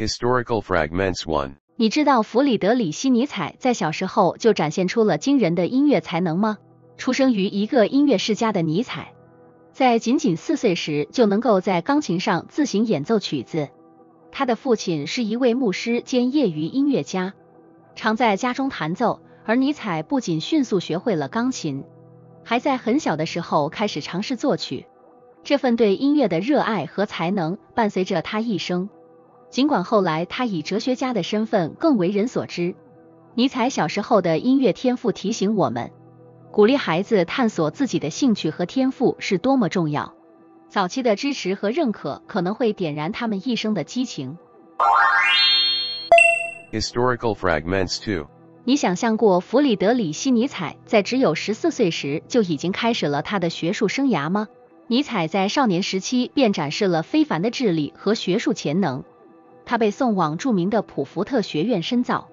Historical Fragments 1. 你知道弗里德里希·尼采在小时候就展现出了惊人的音乐才能吗？出生于一个音乐世家的尼采，在仅仅4岁时就能够在钢琴上自行演奏曲子。他的父亲是一位牧师兼业余音乐家，常在家中弹奏，而尼采不仅迅速学会了钢琴，还在很小的时候开始尝试作曲。这份对音乐的热爱和才能伴随着他一生。尽管后来他以哲学家的身份更为人所知，尼采小时候的音乐天赋提醒我们，鼓励孩子探索自己的兴趣和天赋是多么重要。早期的支持和认可可能会点燃他们一生的激情。Historical Fragments 2. 你想象过弗里德里希·尼采在只有14岁时就已经开始了他的学术生涯吗？尼采在少年时期便展示了非凡的智力和学术潜能，他被送往著名的普福特学院深造。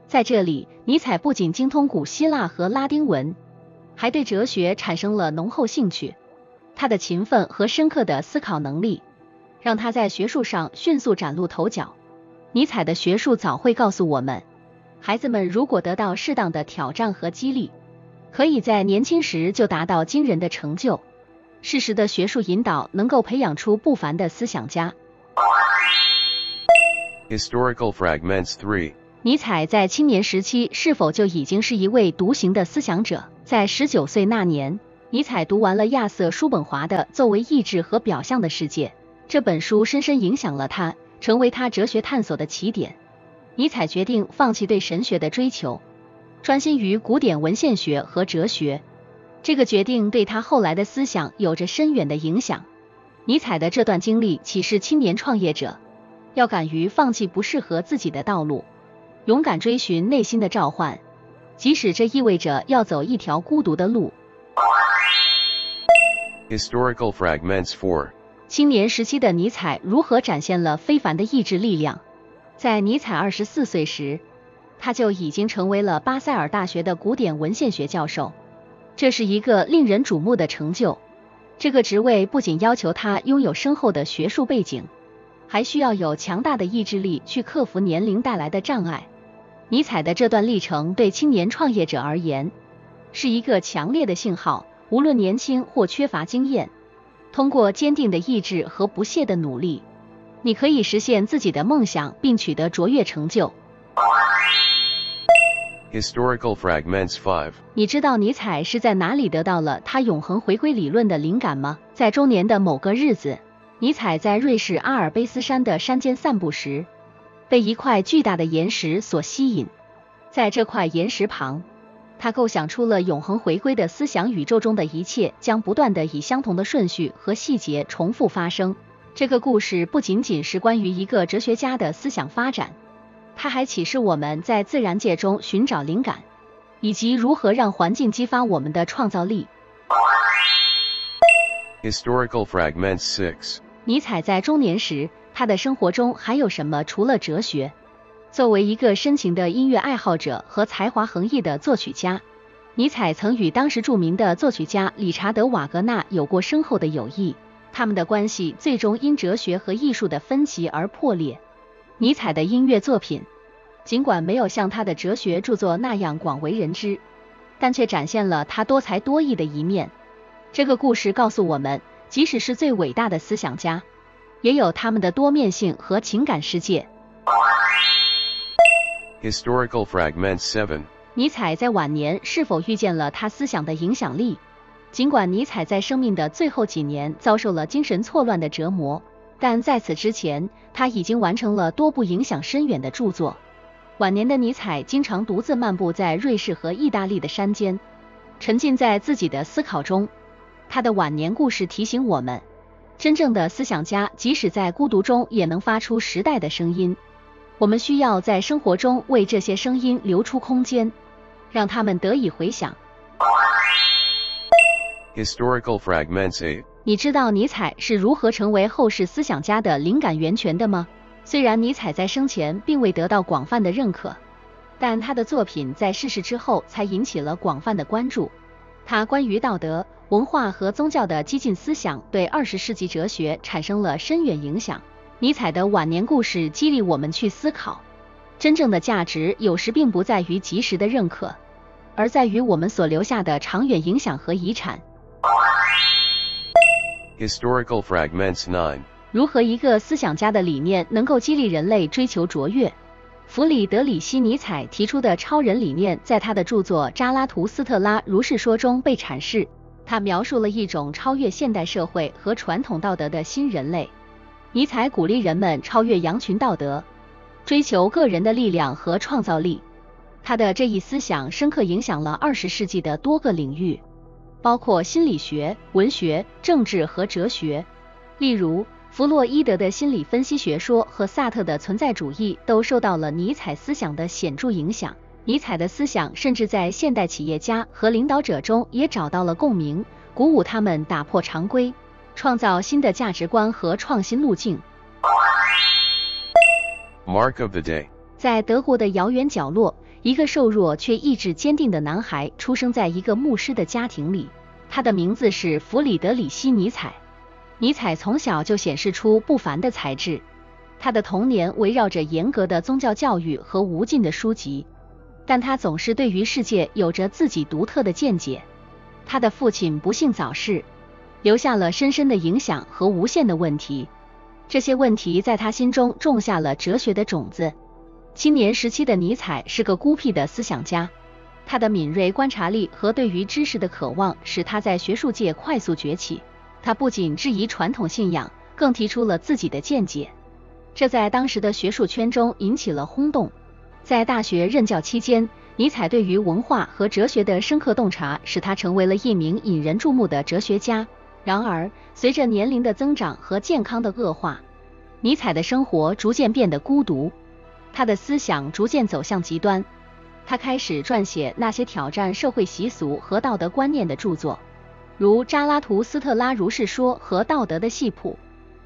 在这里，尼采不仅精通古希腊和拉丁文，还对哲学产生了浓厚兴趣。他的勤奋和深刻的思考能力，让他在学术上迅速崭露头角。尼采的学术早会告诉我们，孩子们如果得到适当的挑战和激励，可以在年轻时就达到惊人的成就。适时的学术引导能够培养出不凡的思想家。Historical Fragments 3. 尼采在青年时期是否就已经是一位独行的思想者？在19岁那年，尼采读完了亚瑟·叔本华的《作为意志和表象的世界》，这本书深深影响了他，成为他哲学探索的起点。尼采决定放弃对神学的追求，专心于古典文献学和哲学。这个决定对他后来的思想有着深远的影响。尼采的这段经历启示青年创业者，要敢于放弃不适合自己的道路，勇敢追寻内心的召唤，即使这意味着要走一条孤独的路。Historical Fragments 4. 青年时期的尼采如何展现了非凡的意志力量？在尼采24岁时，他就已经成为了巴塞尔大学的古典文献学教授，这是一个令人瞩目的成就。这个职位不仅要求他拥有深厚的学术背景，还需要有强大的意志力去克服年龄带来的障碍。尼采的这段历程对青年创业者而言，是一个强烈的信号，无论年轻或缺乏经验，通过坚定的意志和不懈的努力，你可以实现自己的梦想并取得卓越成就。Historical Fragments 5. 你知道尼采是在哪里得到了他永恒回归理论的灵感吗？在中年的某个日子，尼采在瑞士阿尔卑斯山的山间散步时，被一块巨大的岩石所吸引。在这块岩石旁，他构想出了永恒回归的思想，宇宙中的一切将不断的以相同的顺序和细节重复发生。这个故事不仅仅是关于一个哲学家的思想发展，它还启示我们在自然界中寻找灵感，以及如何让环境激发我们的创造力。Historical Fragments 6. 尼采在中年时，他的生活中还有什么除了哲学？作为一个深情的音乐爱好者和才华横溢的作曲家，尼采曾与当时著名的作曲家理查德·瓦格纳有过深厚的友谊，他们的关系最终因哲学和艺术的分歧而破裂。尼采的音乐作品尽管没有像他的哲学著作那样广为人知，但却展现了他多才多艺的一面。这个故事告诉我们，即使是最伟大的思想家，也有他们的多面性和情感世界。Historical Fragments 7. 尼采在晚年是否遇见了他思想的影响力？尽管尼采在生命的最后几年遭受了精神错乱的折磨，但在此之前，他已经完成了多部影响深远的著作。晚年的尼采经常独自漫步在瑞士和意大利的山间，沉浸在自己的思考中。他的晚年故事提醒我们，真正的思想家即使在孤独中也能发出时代的声音。我们需要在生活中为这些声音留出空间，让他们得以回响。Historical Fragments 8. 你知道尼采是如何成为后世思想家的灵感源泉的吗？虽然尼采在生前并未得到广泛的认可，但他的作品在逝世之后才引起了广泛的关注。他关于道德、文化和宗教的激进思想对20世纪哲学产生了深远影响。尼采的晚年故事激励我们去思考，真正的价值有时并不在于及时的认可，而在于我们所留下的长远影响和遗产。Historical Fragments 9. 如何一个思想家的理念能够激励人类追求卓越？弗里德里希·尼采提出的超人理念，在他的著作《扎拉图斯特拉如是说》中被阐释。他描述了一种超越现代社会和传统道德的新人类。尼采鼓励人们超越羊群道德，追求个人的力量和创造力。他的这一思想深刻影响了20世纪的多个领域，包括心理学、文学、政治和哲学。例如，弗洛伊德的心理分析学说和萨特的存在主义都受到了尼采思想的显著影响。尼采的思想甚至在现代企业家和领导者中也找到了共鸣，鼓舞他们打破常规，创造新的价值观和创新路径。Mark of the Day. 在德国的遥远角落，一个瘦弱却意志坚定的男孩出生在一个牧师的家庭里，他的名字是弗里德里希·尼采。尼采从小就显示出不凡的才智，他的童年围绕着严格的宗教教育和无尽的书籍，但他总是对于世界有着自己独特的见解。他的父亲不幸早逝，留下了深深的影响和无限的问题，这些问题在他心中种下了哲学的种子。青年时期的尼采是个孤僻的思想家，他的敏锐观察力和对于知识的渴望使他在学术界快速崛起。他不仅质疑传统信仰，更提出了自己的见解，这在当时的学术圈中引起了轰动。在大学任教期间，尼采对于文化和哲学的深刻洞察使他成为了一名引人注目的哲学家。然而，随着年龄的增长和健康的恶化，尼采的生活逐渐变得孤独，他的思想逐渐走向极端。他开始撰写那些挑战社会习俗和道德观念的著作，如扎拉图斯特拉如是说和道德的系谱。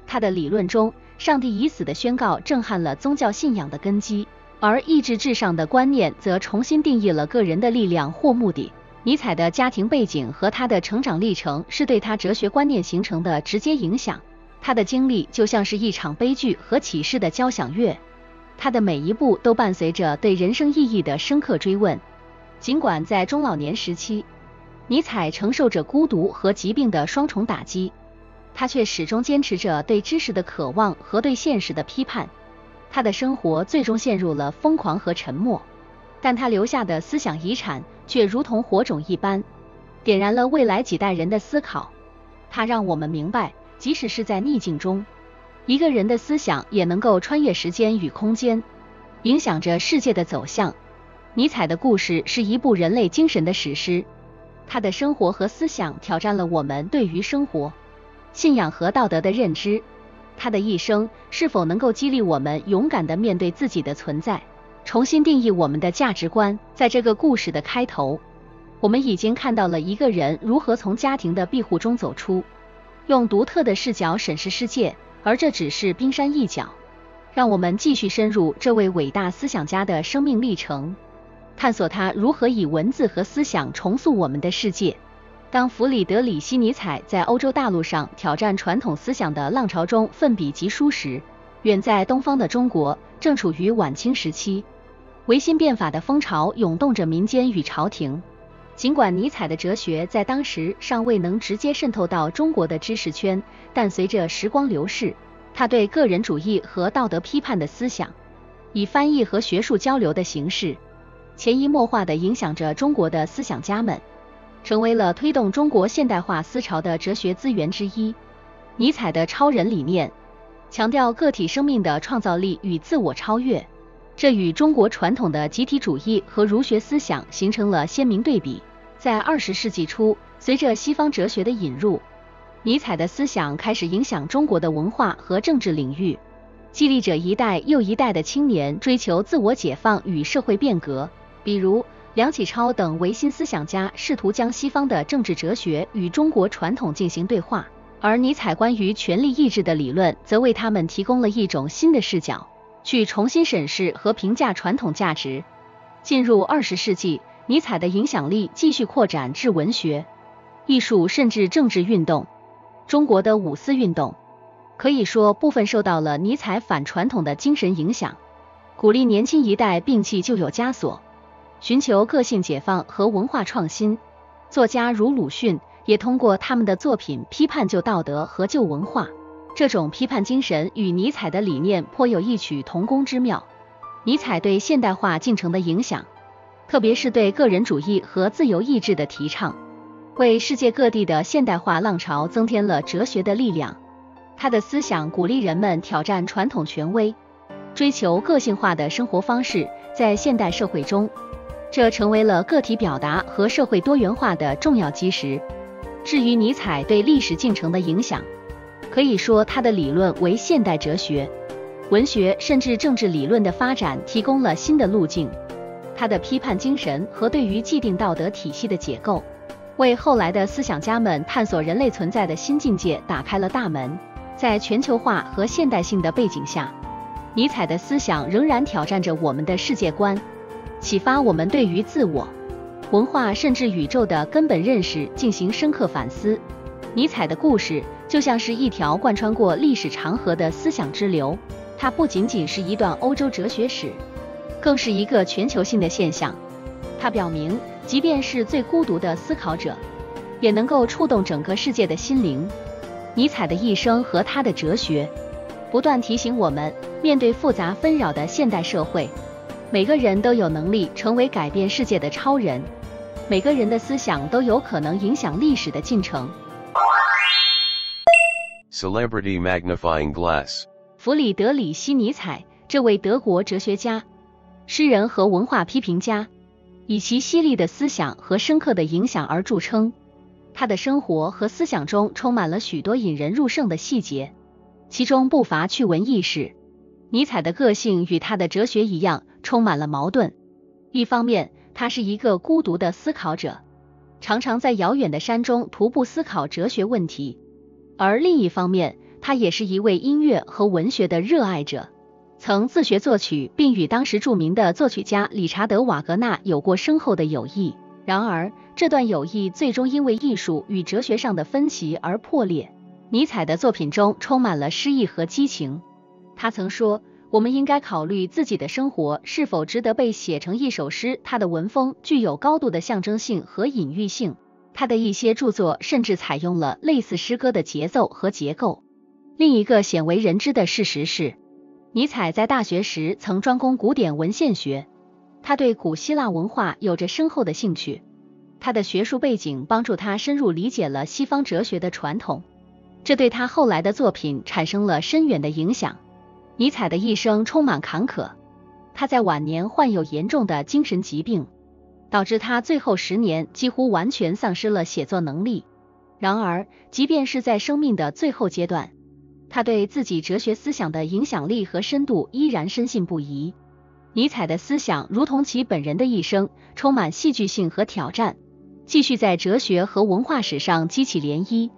他的理论中，上帝已死的宣告震撼了宗教信仰的根基，而意志至上的观念则重新定义了个人的力量或目的。尼采的家庭背景和他的成长历程是对他哲学观念形成的直接影响。他的经历就像是一场悲剧和启示的交响乐，他的每一步都伴随着对人生意义的深刻追问。尽管在中老年时期，尼采承受着孤独和疾病的双重打击，他却始终坚持着对知识的渴望和对现实的批判。他的生活最终陷入了疯狂和沉默，但他留下的思想遗产却如同火种一般，点燃了未来几代人的思考。他让我们明白，即使是在逆境中，一个人的思想也能够穿越时间与空间，影响着世界的走向。尼采的故事是一部人类精神的史诗，他的生活和思想挑战了我们对于生活、信仰和道德的认知。他的一生是否能够激励我们勇敢地面对自己的存在，重新定义我们的价值观？在这个故事的开头，我们已经看到了一个人如何从家庭的庇护中走出，用独特的视角审视世界，而这只是冰山一角。让我们继续深入这位伟大思想家的生命历程，探索他如何以文字和思想重塑我们的世界。当弗里德里希·尼采在欧洲大陆上挑战传统思想的浪潮中奋笔疾书时，远在东方的中国正处于晚清时期，维新变法的风潮涌动着民间与朝廷。尽管尼采的哲学在当时尚未能直接渗透到中国的知识圈，但随着时光流逝，他对个人主义和道德批判的思想，以翻译和学术交流的形式，潜移默化地影响着中国的思想家们，成为了推动中国现代化思潮的哲学资源之一。尼采的超人理念强调个体生命的创造力与自我超越，这与中国传统的集体主义和儒学思想形成了鲜明对比。在20世纪初，随着西方哲学的引入，尼采的思想开始影响中国的文化和政治领域，激励着一代又一代的青年追求自我解放与社会变革。比如梁启超等维新思想家试图将西方的政治哲学与中国传统进行对话，而尼采关于权力意志的理论则为他们提供了一种新的视角，去重新审视和评价传统价值。进入20世纪，尼采的影响力继续扩展至文学、艺术甚至政治运动。中国的五四运动可以说部分受到了尼采反传统的精神影响，鼓励年轻一代摒弃旧有枷锁，寻求个性解放和文化创新。作家如鲁迅也通过他们的作品批判旧道德和旧文化，这种批判精神与尼采的理念颇有异曲同工之妙。尼采对现代化进程的影响，特别是对个人主义和自由意志的提倡，为世界各地的现代化浪潮增添了哲学的力量。他的思想鼓励人们挑战传统权威，追求个性化的生活方式。在现代社会中，这成为了个体表达和社会多元化的重要基石。至于尼采对历史进程的影响，可以说他的理论为现代哲学、文学甚至政治理论的发展提供了新的路径。他的批判精神和对于既定道德体系的解构，为后来的思想家们探索人类存在的新境界打开了大门。在全球化和现代性的背景下，尼采的思想仍然挑战着我们的世界观，启发我们对于自我、文化甚至宇宙的根本认识进行深刻反思。尼采的故事就像是一条贯穿过历史长河的思想支流，它不仅仅是一段欧洲哲学史，更是一个全球性的现象。它表明，即便是最孤独的思考者，也能够触动整个世界的心灵。尼采的一生和他的哲学，不断提醒我们，面对复杂纷扰的现代社会，每个人都有能力成为改变世界的超人，每个人的思想都有可能影响历史的进程。Celebrity Magnifying Glass。 弗里德里希·尼采，这位德国哲学家、诗人和文化批评家，以其犀利的思想和深刻的影响而著称。他的生活和思想中充满了许多引人入胜的细节，其中不乏趣闻轶事。尼采的个性与他的哲学一样，充满了矛盾。一方面，他是一个孤独的思考者，常常在遥远的山中徒步思考哲学问题；而另一方面，他也是一位音乐和文学的热爱者，曾自学作曲，并与当时著名的作曲家理查德·瓦格纳有过深厚的友谊。然而，这段友谊最终因为艺术与哲学上的分歧而破裂。尼采的作品中充满了诗意和激情。他曾说，我们应该考虑自己的生活是否值得被写成一首诗。他的文风具有高度的象征性和隐喻性，他的一些著作甚至采用了类似诗歌的节奏和结构。另一个鲜为人知的事实是，尼采在大学时曾专攻古典文献学，他对古希腊文化有着深厚的兴趣。他的学术背景帮助他深入理解了西方哲学的传统，这对他后来的作品产生了深远的影响。尼采的一生充满坎坷，他在晚年患有严重的精神疾病，导致他最后10年几乎完全丧失了写作能力。然而，即便是在生命的最后阶段，他对自己哲学思想的影响力和深度依然深信不疑。尼采的思想如同其本人的一生，充满戏剧性和挑战，继续在哲学和文化史上激起涟漪。